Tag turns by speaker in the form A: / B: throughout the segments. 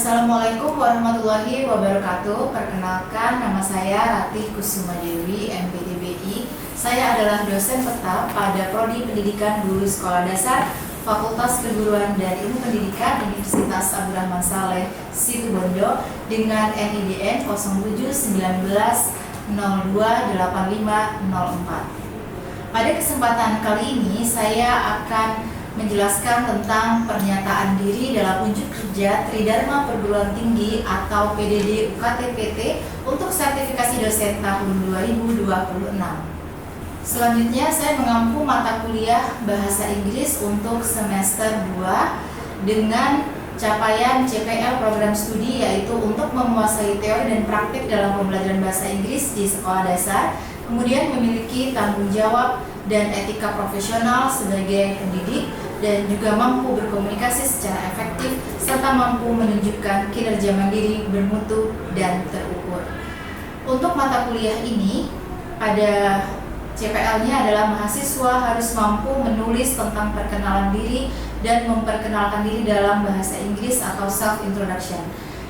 A: Assalamualaikum warahmatullahi wabarakatuh. Perkenalkan, nama saya Ratih Kusuma Dewi, MPTBI. Saya adalah dosen tetap pada Prodi Pendidikan Guru Sekolah Dasar Fakultas Keguruan dan Ilmu Pendidikan Universitas Abdurrahman Saleh Situbondo dengan NIDN 0719028504. Pada kesempatan kali ini saya akan menjelaskan tentang pernyataan diri dalam unjuk kerja Tridharma Perguruan Tinggi atau PDD UKT-PT untuk sertifikasi dosen tahun 2026. Selanjutnya saya mengampu mata kuliah Bahasa Inggris untuk semester 2 dengan capaian CPL program studi, yaitu untuk menguasai teori dan praktik dalam pembelajaran bahasa Inggris di sekolah dasar, kemudian memiliki tanggung jawab dan etika profesional sebagai pendidik, dan juga mampu berkomunikasi secara efektif serta mampu menunjukkan kinerja mandiri, bermutu, dan terukur. Untuk mata kuliah ini, pada CPL-nya adalah mahasiswa harus mampu menulis tentang perkenalan diri dan memperkenalkan diri dalam bahasa Inggris atau self-introduction.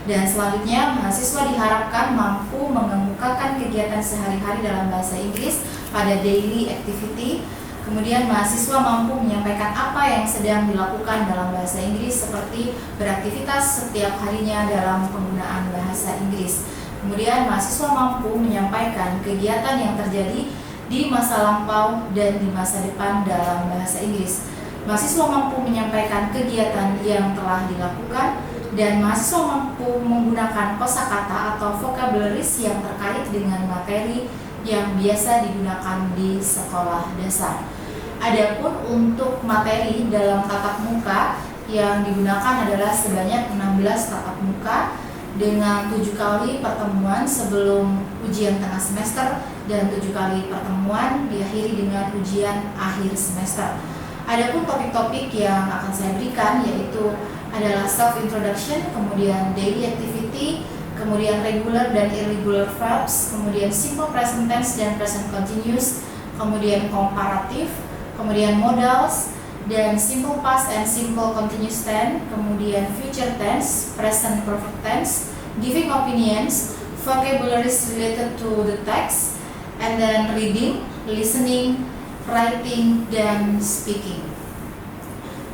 A: Dan selanjutnya, mahasiswa diharapkan mampu mengemukakan kegiatan sehari-hari dalam bahasa Inggris pada daily activity. Kemudian mahasiswa mampu menyampaikan apa yang sedang dilakukan dalam bahasa Inggris, seperti beraktivitas setiap harinya dalam penggunaan bahasa Inggris. Kemudian mahasiswa mampu menyampaikan kegiatan yang terjadi di masa lampau dan di masa depan dalam bahasa Inggris. Mahasiswa mampu menyampaikan kegiatan yang telah dilakukan, dan mahasiswa mampu menggunakan kosakata atau vocabularies yang terkait dengan materi yang biasa digunakan di sekolah dasar. Adapun untuk materi dalam tatap muka yang digunakan adalah sebanyak 16 tatap muka dengan 7 kali pertemuan sebelum ujian tengah semester dan 7 kali pertemuan diakhiri dengan ujian akhir semester. Adapun topik-topik yang akan saya berikan yaitu adalah self-introduction, kemudian daily activity, kemudian regular dan irregular verbs, kemudian simple present tense dan present continuous, kemudian komparatif, kemudian modals, dan simple past and simple continuous tense, kemudian future tense, present perfect tense, giving opinions, vocabularies related to the text, and then reading, listening, writing, dan speaking.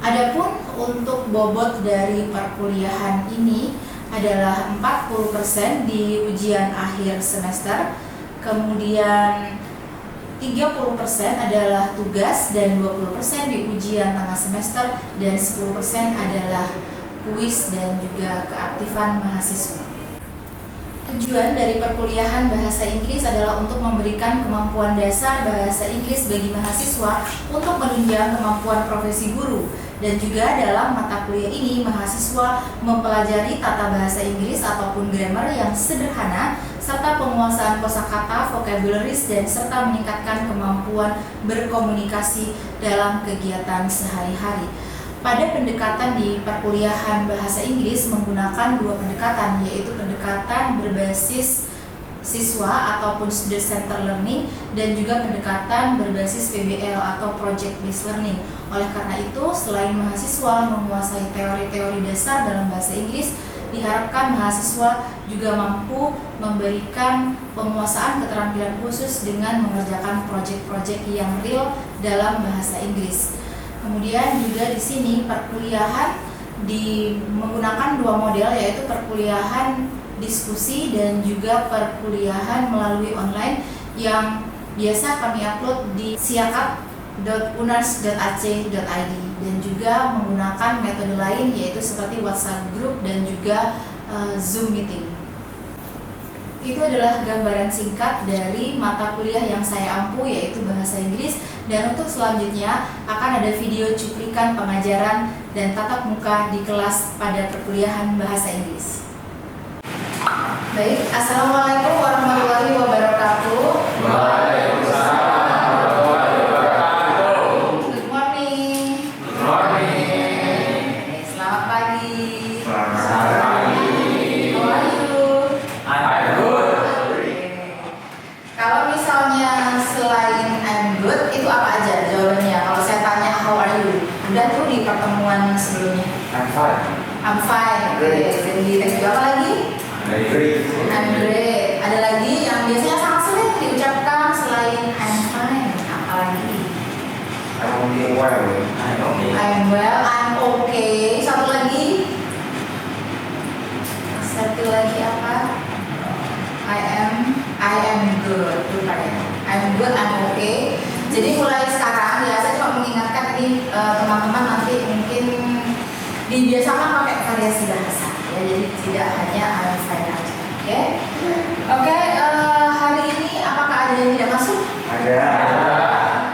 A: Adapun untuk bobot dari perkuliahan ini adalah 40% di ujian akhir semester, kemudian 30% adalah tugas dan 20% di ujian tengah semester, dan 10% adalah kuis dan juga keaktifan mahasiswa. Tujuan dari perkuliahan bahasa Inggris adalah untuk memberikan kemampuan dasar bahasa Inggris bagi mahasiswa untuk menunjang kemampuan profesi guru. Dan juga dalam mata kuliah ini, mahasiswa mempelajari tata bahasa Inggris ataupun grammar yang sederhana, serta penguasaan kosakata, vocabularies, dan serta meningkatkan kemampuan berkomunikasi dalam kegiatan sehari-hari. Pada pendekatan di perkuliahan bahasa Inggris menggunakan 2 pendekatan, yaitu pendekatan berbasis siswa ataupun student center learning, dan juga pendekatan berbasis PBL atau project based learning. Oleh karena itu, selain mahasiswa menguasai teori-teori dasar dalam bahasa Inggris, diharapkan mahasiswa juga mampu memberikan penguasaan keterampilan khusus dengan mengerjakan proyek-proyek yang real dalam bahasa Inggris. Kemudian juga di sini perkuliahan menggunakan 2 model, yaitu perkuliahan diskusi dan juga perkuliahan melalui online yang biasa kami upload di siakap.unars.ac.id, dan juga menggunakan metode lain yaitu seperti WhatsApp group dan juga Zoom meeting. Itu adalah gambaran singkat dari mata kuliah yang saya ampu, yaitu bahasa Inggris, dan untuk selanjutnya akan ada video cuplikan pengajaran dan tatap muka di kelas pada perkuliahan bahasa Inggris. Baik, Assalamualaikum warahmatullahi wabarakatuh.
B: Waalaikumsalam warahmatullahi wabarakatuh.
A: Good morning.
B: Good morning.
A: Selamat pagi.
B: Selamat pagi.
A: How are you?
B: I'm good.
A: Kalau misalnya selain I'm good, itu apa aja jawabannya? Kalau saya tanya how are you, udah tuh di pertemuan sebelumnya.
B: I'm fine.
A: I'm fine. Oke, Randy, thank you. Apa lagi?
B: I'm great.
A: I'm great. Ada lagi yang biasanya sangat sulit diucapkan selain I'm fine. Apa lagi?
B: I'm okay well. I'm okay.
A: I'm well, I'm okay. Satu lagi. Satu lagi apa? I am good. Lupa ya. I'm good, I'm okay. Jadi mulai sekarang ya, saya cuma mengingatkan ini teman-teman nanti mungkin dibiasakan pakai variasi bahasa ya, jadi tidak hanya I'm fine aja. Oke, hari ini apakah ada yang tidak masuk?
B: Ada.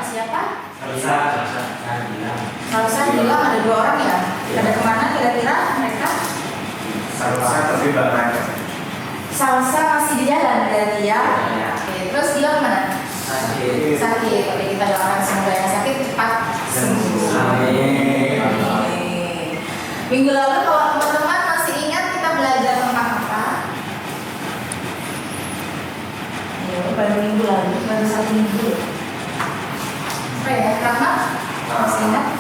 A: Siapa?
B: Salsa
A: bilang ada 2 orang ya. Ada kemana kira-kira mereka?
B: Salsa tapi banyak.
A: Salsa masih di jalan berarti ya. Oke, terus dia kemana? Sakit. Oke, kita doakan semoga yang sakit cepat sembuh.
B: Amin.
A: Minggu lalu kalau teman-teman masih ingat kita belajar tentang apa? Ya, baru minggu lalu, baru 1 minggu. Apa ya? Rahmat? Masih ingat?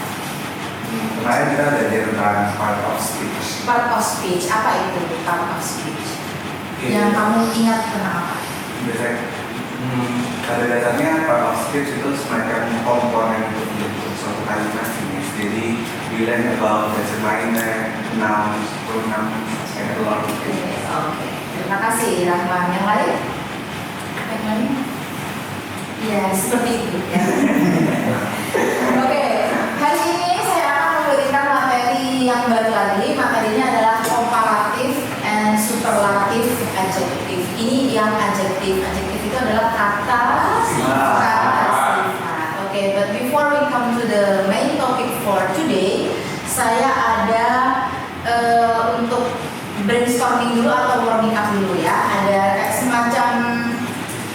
B: Kemarin kita belajar tentang part of speech.
A: Part of speech. Apa itu part of speech? Yang kamu ingat tentang apa?
B: Pada dasarnya part of speech itu semacam komponen untuk membentuk suatu kalimat jenis. Jadi we learn about determiner, nouns, pronouns, and a lot of things.
A: Oke. Terima kasih Rahman. Yang lain? Yang lain? Ya, seperti itu ya. Oke, hari ini saya akan memberikan materi yang baru lagi. Materinya adalah comparative and superlative adjective. Ini yang adjective. Adjective itu adalah kata sifat. Oke, but before we come to the main topic for today, saya ada untuk brainstorming dulu atau warming up dulu ya. Ada kayak semacam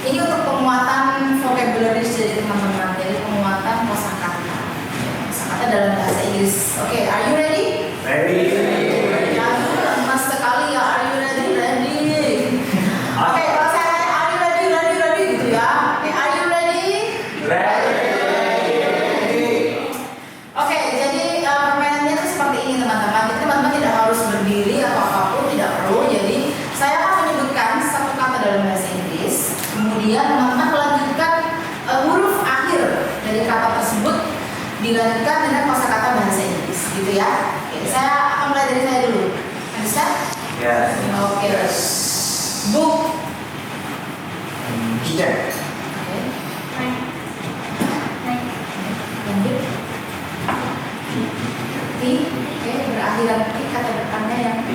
A: ini untuk penguatan vocabulary dari teman-teman. Jadi penguatan kosakata. Kosakata dalam bahasa Inggris. Oke, are you ready?
B: Ready?
A: Ya, lemas sekali ya. Are you ready? Ready. Oke, kalau saya tanya are you ready? Ready gitu ya. Oke, are you ready? Oke, jadi permainannya itu seperti ini teman-teman. Jadi teman-teman tidak harus berdiri atau apapun, tidak perlu. Jadi saya akan menyebutkan satu kata dalam bahasa Inggris. Kemudian teman-teman melanjutkan huruf akhir dari kata tersebut dilanjutkan dengan kosakata bahasa Inggris, gitu ya. Oke, saya akan mulai dari saya dulu. Understand?
B: Yes.
A: Oke. Book.
B: Kitchen.
A: Oke. Lanjut. T. Oke, berakhiran T, kata depannya yang T.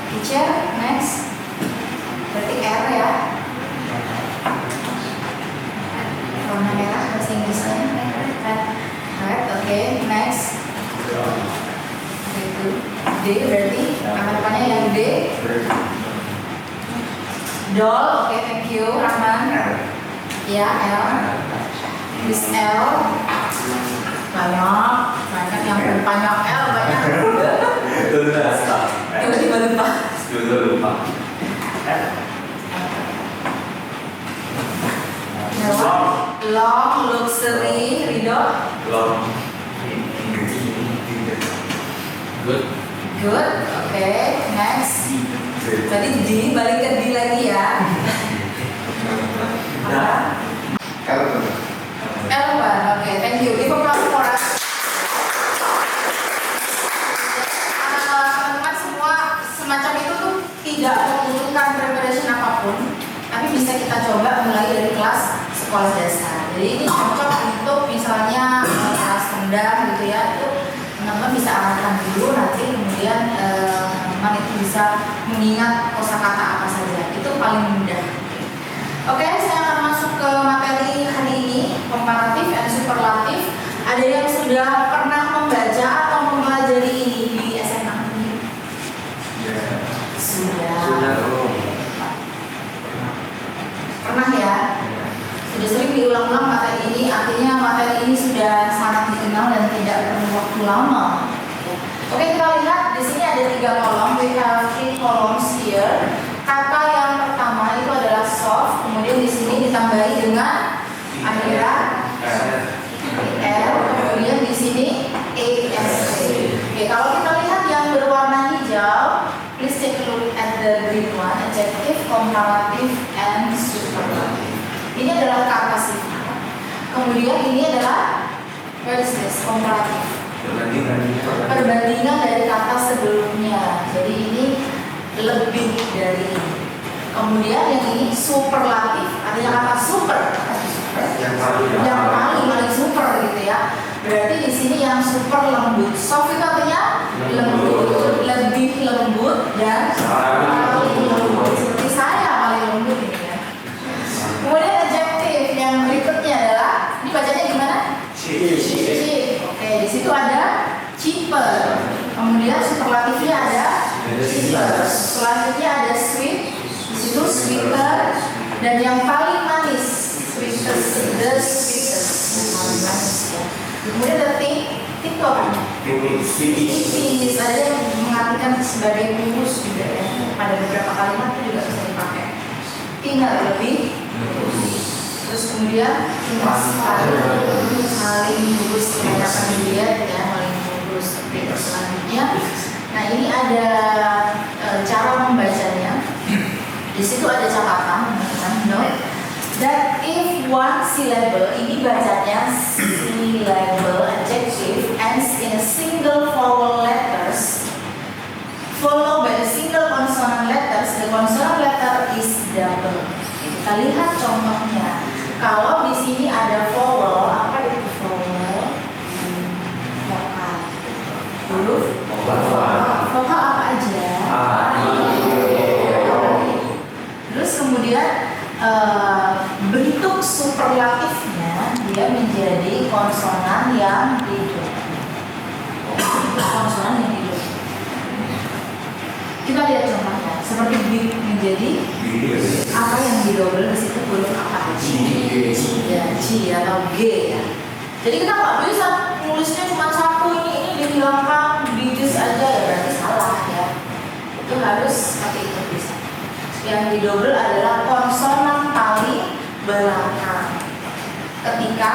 A: Teacher. Next. Berarti R ya. Warna merah bahasa Inggrisnya. Red. Oke, next. Itu D berarti nama depannya yang D. Doll. Oke, thank you Rahman. Ya, L. Miss L. Banyak yang banyak L banyak. Tiba-tiba lupa. Long, luxury, Ridho. Good, oke, next. Tadi D, balik ke D lagi ya. Elephant, oke, thank you. Give applause for us. Teman-teman semua semacam itu tuh tidak membutuhkan preparation apapun, tapi bisa kita coba mulai dari kelas sekolah dasar. Jadi ini cocok untuk misalnya kelas rendah gitu ya, itu teman-teman bisa arahkan dulu, nanti kemudian teman-teman itu bisa mengingat kosakata apa saja, itu paling mudah. Oke, saya akan masuk ke materi hari ini, comparative and superlative. Ada yang sudah pernah membaca atau mempelajari ini di SMA? Sudah. Pernah ya? Sudah sering diulang-ulang materi ini, artinya materi ini sudah sangat dikenal dan tidak perlu waktu lama. Oke, kita lihat di sini ada 3 kolom. We have 3 columns here. Kata yang pertama itu adalah soft, kemudian di sini ditambahi dengan akhiran L, kemudian di sini ASC. Oke, kalau kita comparative, and superlative. Ini adalah kata sifat. Kemudian ini adalah what is this? Comparative. Perbandingan dari kata sebelumnya. Jadi ini lebih dari ini. Kemudian yang ini superlatif. Artinya kata super. Yang paling super gitu ya. Berarti di sini yang super lembut. Soft itu artinya lembut, lebih lembut dan paling lembut. Seperti saya paling lembut ini ya. Kemudian adjektif yang berikutnya adalah ini bacanya gimana? Cheap. Oke, di situ ada cheaper. Kemudian superlatifnya ada cheaper. Selanjutnya ada sweet. Di situ sweeter dan yang paling manis. Sweetest, the sweetest. Paling manis ya. Kemudian ada itu apa? Tipis. Ada yang mengartikan sebagai mulus juga ya. Pada beberapa kalimat itu juga bisa dipakai. Thinner lebih. Terus kemudian saling mulus kelihatan dilihat ya, saling mulus seperti itu. Selanjutnya, nah ini ada cara membacanya. Di situ ada catatan, note that if one syllable, ini bacanya syllable adjective ends in a single vowel letters followed by the single consonant letters, the consonant letter is double. Kita lihat contohnya. Kalau di sini ada vowel, apa itu vowel? Vokal. Huruf vokal apa aja? Terus kemudian bentuk superlatifnya dia menjadi konsonan yang hidup. Konsonan yang hidup. Kita lihat contohnya. Seperti big menjadi apa yang didouble di situ huruf apa? G atau G ya. Jadi kita nggak bisa nulisnya cuma satu ini dihilangkan digits aja ya, berarti salah ya. Itu harus pakai itu bisa. Yang didouble adalah konsonan paling belakang. Ketika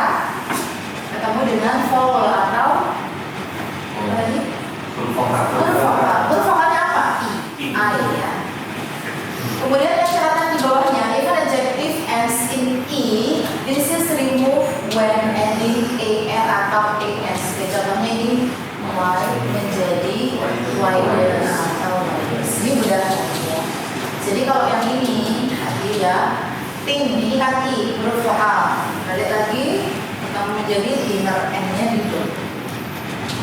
A: ketemu dengan vowel atau apa lagi? Huruf vokalnya apa? I ya. Kemudian yang catatan di bawahnya, if an adjective ends in E, this is removed when ending AR atau AS. Contohnya ini Y menjadi wider atau wider. Ini mudah ya. Jadi kalau yang ini tadi ya, tin ini kan I, huruf vokal. Balik lagi, kita menjadi thinner N-nya gitu.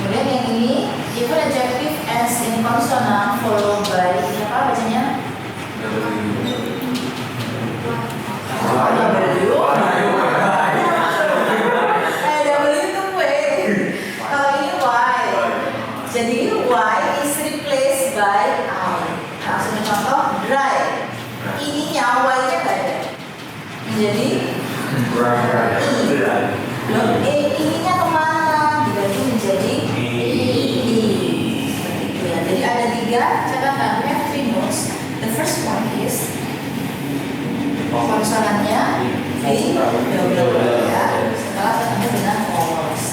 A: Kemudian yang ini, if an adjective ends in consonant followed by apa bacanya? Jadi Y is replaced by I. Langsung contoh dry. Ininya Y-nya nggak ada. Menjadi ininya kemana? Diganti menjadi seperti itu ya. Jadi ada 3 catatan. We have 3 notes. The first one is konsonannya di double ya. Setelah ketemu dengan vowels.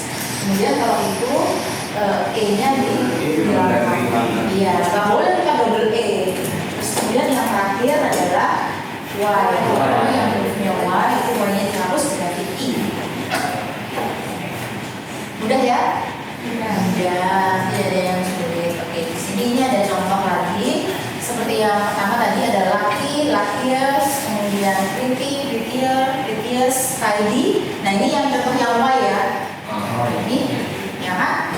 A: Kemudian kalau itu E-nya di belakang. Iya, nggak boleh kita double E. Terus kemudian yang terakhir adalah Y. Kalau yang hurufnya Y itu Y-nya dihapus berarti I. Mudah ya? Mudah. Tidak ada yang sulit. Oke, di sini ini ada contoh lagi. Seperti yang pertama tadi ada lucky, luckiest, kemudian pretty, prettier, prettiest, tidy. Nah ini yang contohnya Y ya. Ini ya kan?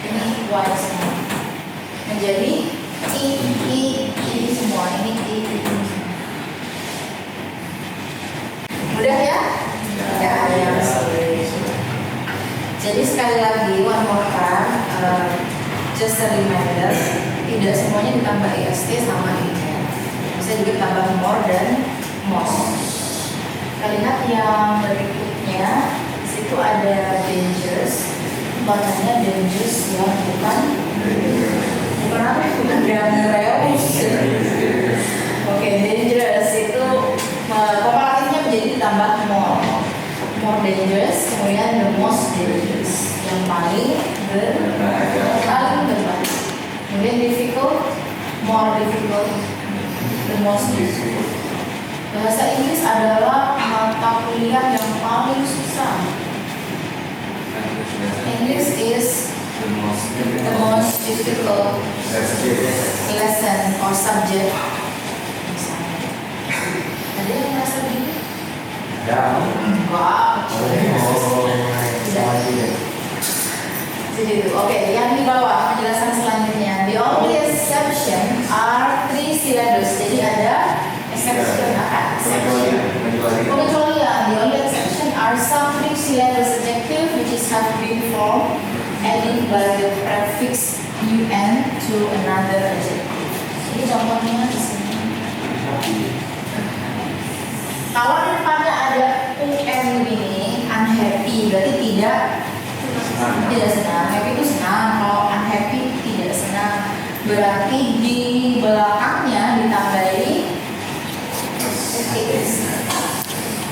A: Ini Y semua. Menjadi I semua. Ini I semua. Mudah ya? Tidak ada yang sulit. Jadi sekali lagi, one more time, just a reminder, tidak semuanya ditambah EST sama IN. Bisa juga ditambah more dan most. Kita lihat yang berikutnya, di situ ada dangerous. Bacanya dangerous ya, bukan apa? Bukan dangerous. Oke, dangerous itu komparatifnya menjadi ditambah more dangerous, kemudian the most dangerous, yang paling berbahaya. Kemudian difficult, more difficult, the most difficult. Bahasa Inggris adalah mata kuliah yang paling susah. English is
B: The most
A: the most difficult lesson or subject. Ada yang merasa begitu?
C: Ya.
A: Wow. Jadi itu. Oke, yang di bawah penjelasan selanjutnya. The only exception are 3 syllabus. Jadi ada exception apa? Pengecualian. The only exception are some 3 syllabus adjective which is have been formed added by the prefix un to another adjective. Jadi contohnya di sini. Kalau di depannya ada un ini, unhappy berarti tidak senang. Happy itu senang. Kalau unhappy tidak senang. Berarti di belakangnya ditambahi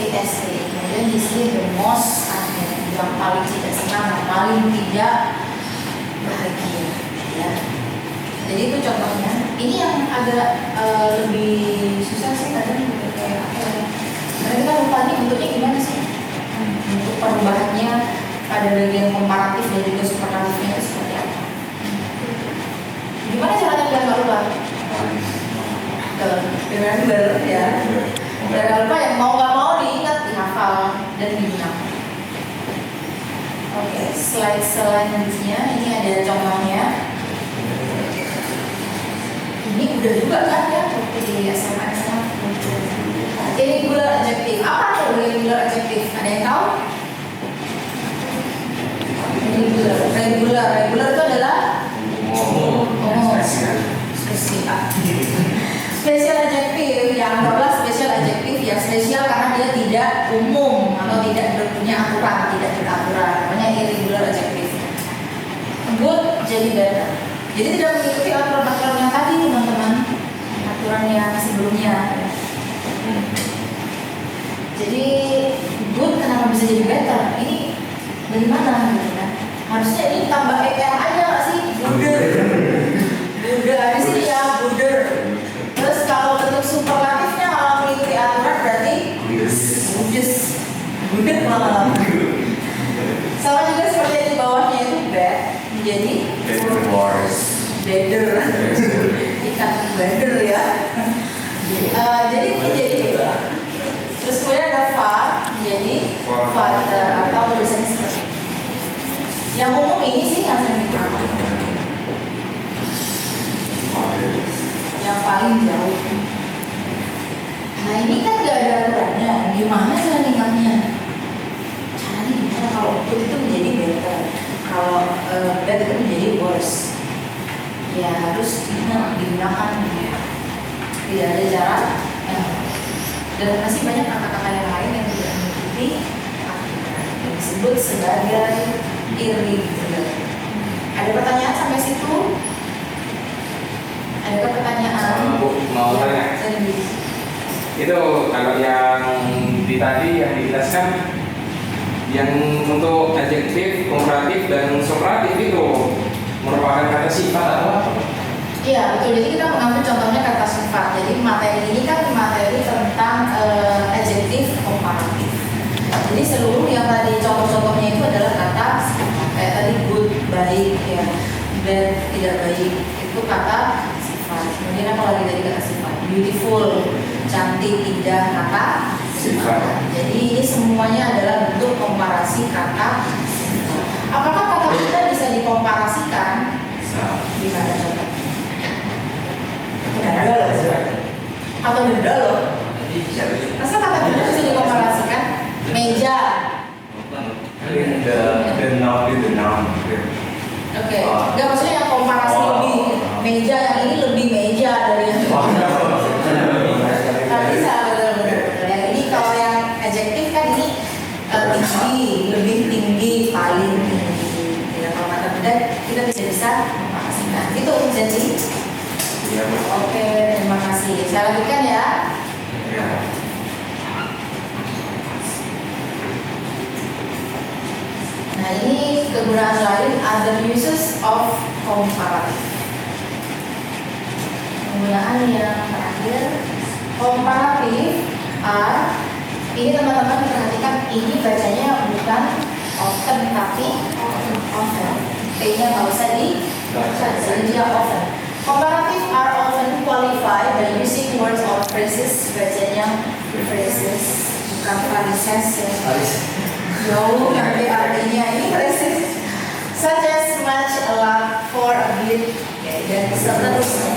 A: EST. Kemudian di sini the most unhappy, yang paling tidak senang, yang paling tidak bahagia. Ya. Jadi itu contohnya. Ini yang agak lebih susah sih kadang kayak apa ya? Karena kita lupa nih bentuknya gimana sih? Bentuk perubahannya pada bagian komparatif dan juga superlatifnya itu seperti apa? Gimana caranya biar nggak lupa? Remember ya. Biar nggak lupa yang mau nggak mau diingat, dihafal dan digunakan. Oke, slide selanjutnya ini ada contohnya. Ini udah juga kan ya waktu di SMA. Irregular adjective. Apa tuh irregular adjective? Ada yang tahu? Regular itu adalah spesial adjective. Yang adalah spesial adjective yang spesial karena dia tidak umum atau tidak punya aturan, tidak beraturan. Namanya irregular adjective. Good jadi better. Jadi tidak mengikuti aturan-aturan yang tadi teman-teman, aturan yang sebelumnya. Jadi good kenapa bisa jadi better? Ini bagaimana gitu kan? Harusnya ini tambah ER aja nggak sih? Buder habis ini ya buder. Terus kalau bentuk superlatifnya kalau mengikuti aturan berarti buder malah. Sama juga seperti yang di bawahnya itu bad menjadi better. Ikan better ya. Jadi menjadi terus kemudian ada far menjadi farther atau tulisannya seperti ini. Yang umum ini sih yang sering dipakai. Yang paling jauh. Nah ini kan gak ada aturannya. Gimana cara ingatnya? Caranya gimana kalau good itu menjadi better, kalau bad itu menjadi worse? Ya harus digunakan. Tidak ada cara dan masih banyak kata-kata yang lain yang tidak mengikuti yang disebut sebagai irregular. Ada pertanyaan sampai situ? Ada pertanyaan?
C: Mau tanya. Itu kalau yang di tadi yang dijelaskan yang untuk adjektif, komparatif dan superlatif itu merupakan kata sifat atau apa?
A: Iya betul, jadi kita mengambil contohnya kata sifat. Jadi materi ini kan materi tentang adjektif komparatif. Jadi seluruh yang tadi contoh-contohnya itu adalah kata sifat. Kayak tadi good, baik ya, bad, tidak baik, itu kata sifat. Kemudian apa lagi tadi kata sifat? Beautiful, cantik, indah, kata sifat. Jadi ini semuanya adalah bentuk komparasi kata sifat. Apakah kata kita bisa dikomparasikan? Bisa ada contoh. Atau benda loh. Masa kata benda bisa dikomparasikan? Meja.
B: The noun with the noun.
A: Oke. Enggak maksudnya yang komparasi lebih meja yang ini lebih meja dari yang tak bisa betul-betul. Yang ini kalau yang adjektif kan ini tinggi, lebih tinggi, paling tinggi. Ya, kalau kata benda kita tidak bisa komparasikan. Itu jadi.
B: Ya,
A: Oke, terima kasih. Saya lanjutkan ya.
B: ya.
A: Nah ini kegunaan lain other uses of comparative. Penggunaan yang terakhir, komparatif are. Ini teman-teman perhatikan, ini bacanya bukan often tapi often. T-nya nggak usah dibaca, jadi dia often. Comparative are often qualified by using words or phrases. Bacanya phrases, bukan phrases ya. Jauh nanti artinya ini phrases. Such as much, a lot, for, a bit, dan seterusnya.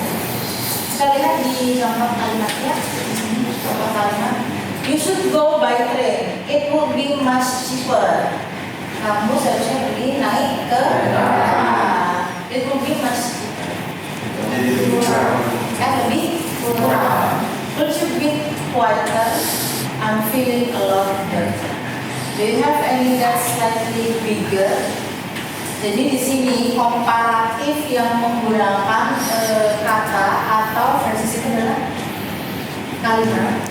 A: Kita lihat di contoh kalimatnya. Contoh kalimat. You should go by train. It will be much cheaper. Kamu seharusnya pergi naik ke kereta. It will be much cheaper. Lebih murah. Could you be quieter? I'm feeling a lot better. Do you have any that's slightly bigger? Jadi di sini komparatif yang menggunakan kata atau versi itu adalah kalimat.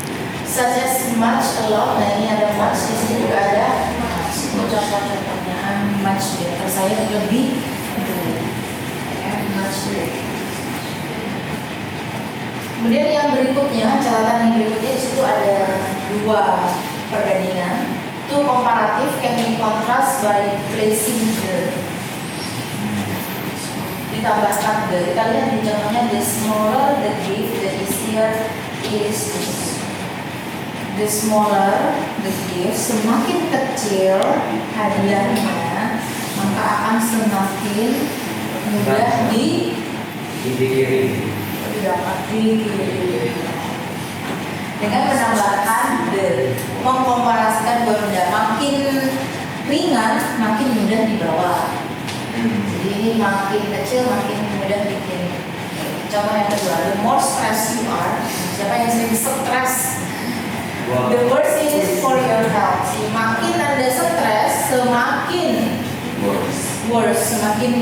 A: Such as much, a lot. Nah ini ada much, di sini juga ada contoh-contohnya. Much better, saya lebih much better. Kemudian yang berikutnya, catatan yang berikutnya di situ ada dua perbandingan. Two comparative can be contrast by placing the. Ditambahkan the. Kita lihat di contohnya, the smaller the gift, the easier is this. The smaller the gift, semakin kecil hadiahnya, maka akan semakin mudah didapat. Dengan menambahkan the, mengkomparasikan dua benda, makin ringan makin mudah dibawa. Jadi ini makin kecil makin mudah bikin. Contoh yang kedua, the more stressed you are, siapa yang sering stres? The worse it is for your health. Semakin Anda stres, semakin worse, semakin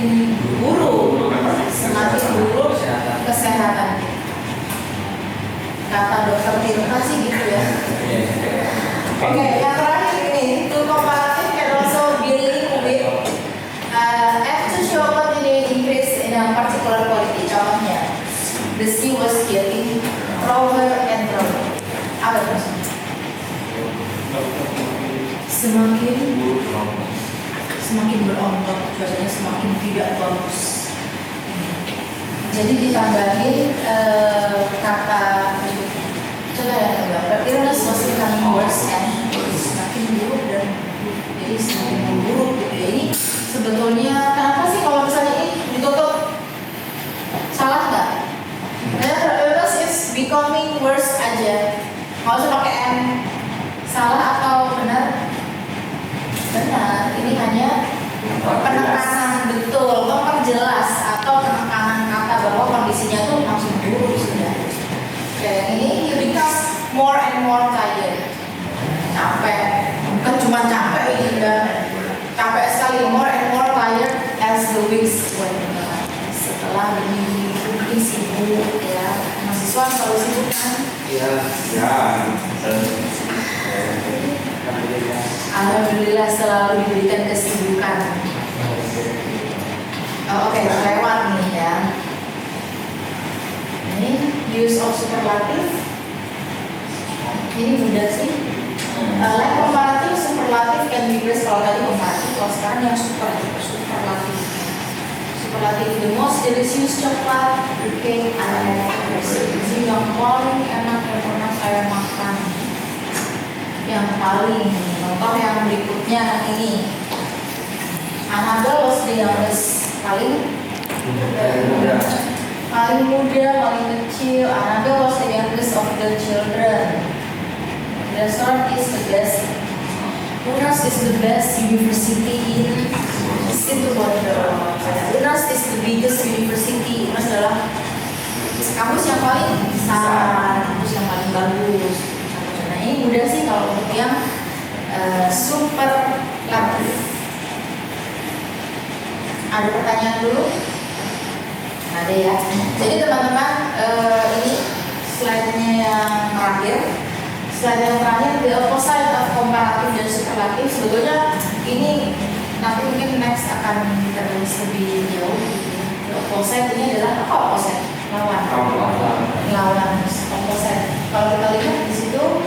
A: buruk kesehatan. Kata dokter Tirta sih gitu ya. Oke, yang terakhir ini, to comparative can also be linked with as to show continued increase in a particular quality. Contohnya, the sea was getting rougher and rougher. Apa itu? Semakin berombak, cuacanya semakin tidak bagus. Jadi ditambahin kata contoh yang kedua, the illness was becoming worse and worse, semakin buruk dan jadi semakin memburuk gitu. Ini sebetulnya kenapa sih kalau misalnya ini ditutup salah nggak? The illness is becoming worse aja. Kalau usah pakai M. Salah atau benar? Benar, ini hanya penekanan betul, memperjelas atau penekanan kata bahwa kondisinya tuh langsung buruk sudah. Kayak ini, you become more and more tired. Capek, bukan cuma capek ini udah capek sekali, more and more tired as the weeks went by. Setelah berminggu mungkin sibuk ya, mahasiswa selalu sibuk kan?
C: Ya.
A: Alhamdulillah selalu diberikan kesibukan. Oke, lewat nih ya. Ini use of superlative. Ini mudah sih. Like comparative, superlative can be used. Kalau tadi comparative, kalau sekarang yang superlative. Superlative, the most delicious coklat cake I have ever seen. Yang paling enak yang pernah saya makan. Yang paling, contoh yang berikutnya ini, Annabelle was the youngest, paling muda, paling kecil. Annabelle was the youngest of the children. The restaurant is the best. UNAS is the best university in situ Bondo. UNAS is the biggest university. UNAS adalah kampus yang paling besar, kampus yang paling bagus. Nah ini mudah sih kalau untuk yang superlatif. Ada pertanyaan dulu? Ada ya. Jadi teman-teman ini slide-nya yang terakhir. Slide yang terakhir, the opposite of comparative dan superlatif. Sebetulnya ini nanti mungkin next akan terus lebih jauh. The opposite ini adalah apa opposite? Lawan. Opposite. Kalau kita lihat di situ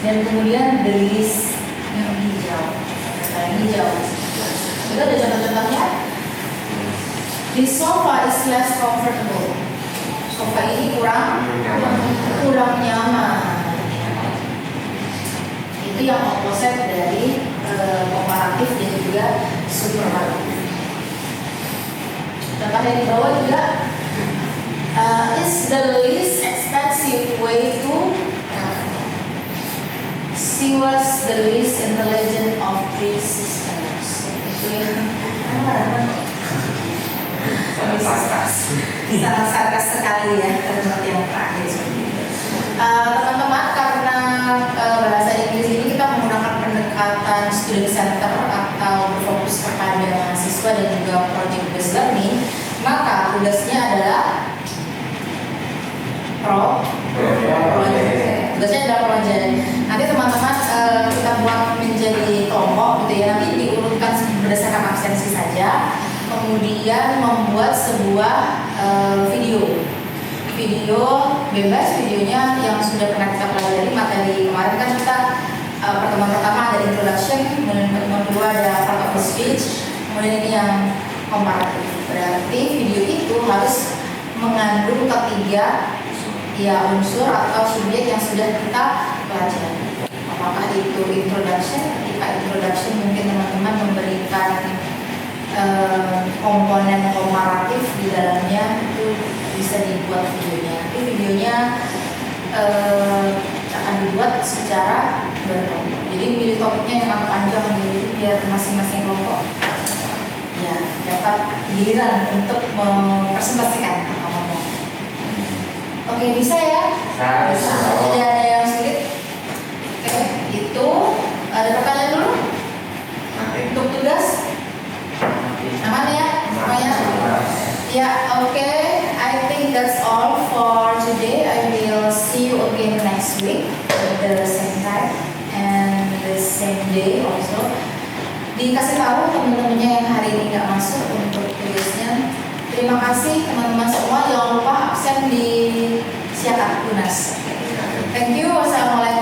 A: Dan kemudian the list yang hijau. Nah, yang hijau. Kita ada contoh-contohnya. This sofa is less comfortable. Sofa ini kurang nyaman. Itu yang opposite dari komparatif dan juga superlatif. Contoh yang di bawah juga, is the least expensive way to she was the least intelligent of three sisters. Itu yang sangat sarkas sekali ya kalimat yang terakhir seperti itu. Teman-teman, karena bahasa Inggris ini kita menggunakan pendekatan student center atau berfokus kepada mahasiswa dan juga project based learning, maka tugasnya adalah tugasnya adalah project. Nanti teman-teman kita buat menjadi kelompok gitu ya, nanti diurutkan berdasarkan absensi saja, kemudian membuat sebuah video bebas, videonya yang sudah pernah kita pelajari materi kemarin. Kan kita pertemuan pertama ada introduction, pertemuan kedua ada part of the speech, kemudian ini yang komparatif. Berarti video itu harus mengandung ketiga ya unsur atau subjek yang sudah kita pelajari. Apakah itu introduction? Ketika introduction mungkin teman-teman memberikan komponen komparatif di dalamnya, itu bisa dibuat videonya. Tapi videonya akan dibuat secara berkelompok. Jadi pilih topiknya yang agak panjang, jadi biar masing-masing kelompok ya dapat giliran untuk mempresentasikan apa ngomong. Oke, bisa ya? Bisa. Tidak ada yang sulit. Oke, itu ada pertanyaan dulu untuk tugas. Aman ya semuanya? Ya, oke. I think that's all for today. I will see you again next week at the same time and the same day also. Dikasih tahu teman-temannya yang hari ini nggak masuk untuk tugasnya. Terima kasih teman-teman semua. Jangan lupa absen di Siakat Tunas. Thank you. Wassalamualaikum.